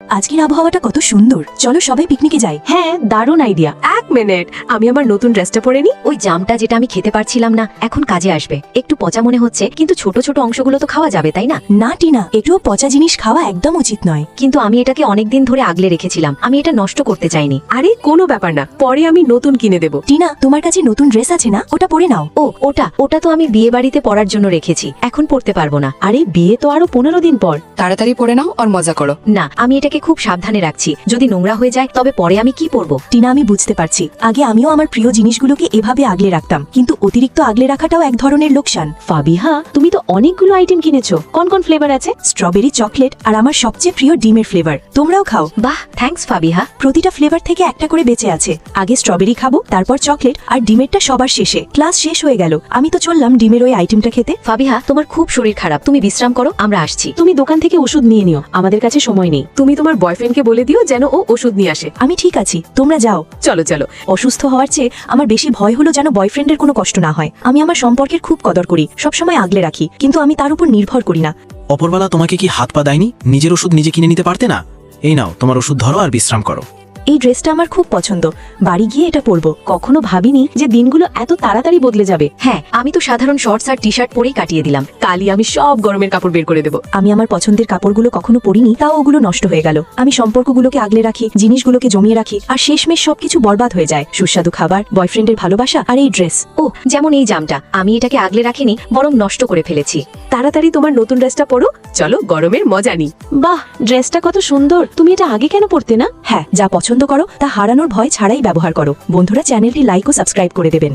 আজকের আবহাওয়াটা কত সুন্দর, চলো সবাই পিকনিকে যাই। হ্যাঁ, দারুণ আইডিয়া। এক মিনিট, আমি আমার নতুন ড্রেসটা পরে নি। ওই জামটা যেটা আমি খেতে পারছিলাম না এখন কাজে আসবে। একটু পচা মনে হচ্ছে, কিন্তু ছোট ছোট অংশগুলো তো খাওয়া যাবে, তাই না? না টিনা, একটুও পচা জিনিস খাওয়া একদম উচিত নয়। কিন্তু আমি এটাকে অনেকদিন ধরে আগলে রেখেছিলাম, আমি এটা নষ্ট করতে চাইনি। আরে কোনো ব্যাপার না, পরে আমি নতুন কিনে দেব। টিনা, তোমার কাছে নতুন ড্রেস আছে না, ওটা পরে নাও। ও ওটা তো আমি বিয়ে বাড়িতে পরার জন্য রেখেছি, এখন পরতে পারবো না। আরে বিয়ে তো আরো 15 দিন পর। তাড়াতাড়ি পরে নাও আর মজা করো। না, আমি এটাকে খুব সাবধানে রাখছি, যদি নোংরা হয়ে যায় তবে পরে আমি কি পরবো? টিনা, আমি বুঝতে পারছি, আগে আমিও আমার প্রিয় জিনিসগুলোকে এভাবে আগলে রাখতাম, কিন্তু অতিরিক্ত আগলে রাখাটাও এক ধরনের লোকসান। ফাবিহা, তুমি তো অনেকগুলো আইটেম কিনেছো। কোন কোন ফ্লেভার আছে? স্ট্রবেরি, চকলেট আর আমার সবচেয়ে প্রিয় ডিমের ফ্লেভার। তোমরাও খাও। বাহ, থ্যাঙ্কস ফাবিহা। প্রতিটা ফ্লেভার থেকে একটা করে বেঁচে আছে। আগে স্ট্রবেরি খাবো, তারপর চকলেট, আর ডিমেরটা সবার শেষে। ক্লাস শেষ হয়ে গেল, আমি তো চললাম ডিমের ওই আইটেমটা খেতে। ফাবিহা, তোমার খুব শরীর খারাপ, তুমি বিশ্রাম করো, আমরা আসছি। তুমি দোকান থেকে ওষুধ নিয়ে নিও, আমাদের কাছে সময় নেই। তুমি তোমার বয়ফ্রেন্ডকে বলে দিও যেন ও ওষুধ নিয়ে আসে। আমি ঠিক আছি, তোমরা যাও। চলো চলো। অসুস্থ হওয়ার চেয়ে আমার বেশি ভয় হলো যেন বয়ফ্রেন্ডের কোনো কষ্ট না হয়। আমি আমার সম্পর্কের খুব কদর করি, সবসময় আগলে রাখি, কিন্তু আমি তার উপর নির্ভর করি না। অপরবেলা তোমাকে কি হাত পা দেয়নি? নিজের ওষুধ নিজে কিনে নিতে পারতে না? এই নাও, তোমার ওষুধ ধরো আর বিশ্রাম করো। এই ড্রেসটা আমার খুব পছন্দ, বাড়ি গিয়ে এটা পরবো। কখনো ভাবিনি যে দিনগুলো এত তাড়াতাড়ি বদলে যাবে। হ্যাঁ, আমি তো সাধারণ শর্টস আর টি শার্ট পরেই কাটিয়ে দিলাম। কালই আমি সব গরমের কাপড় বের করে দেব। আমি আমার পছন্দের কাপড়গুলো কখনো পরিনি, তাও ওগুলো নষ্ট হয়ে গেল। আমি সম্পর্কগুলোকে আগলে রাখি, জিনিসগুলোকে জমিয়ে রাখি, আর শেষমেশ সবকিছু বরবাদ হয়ে যায়। সুস্বাদু খাবার, বয়ফ্রেন্ডের ভালোবাসা আর এই ড্রেস। ও, যেমন এই জামটা, আমি এটাকে আগলে রাখিনি, বরং নষ্ট করে ফেলেছি। তাড়াতাড়ি তোমার নতুন ড্রেসটা পরো, চলো গরমের মজা নি। বাহ, ড্রেসটা কত সুন্দর। তুমি এটা আগে কেন পরতে না? হ্যাঁ, যা পছন্দ করো তা হারানোর ভয় ছাড়াই ব্যবহার করো। বন্ধুরা, চ্যানেলটি লাইক ও সাবস্ক্রাইব করে দেবেন।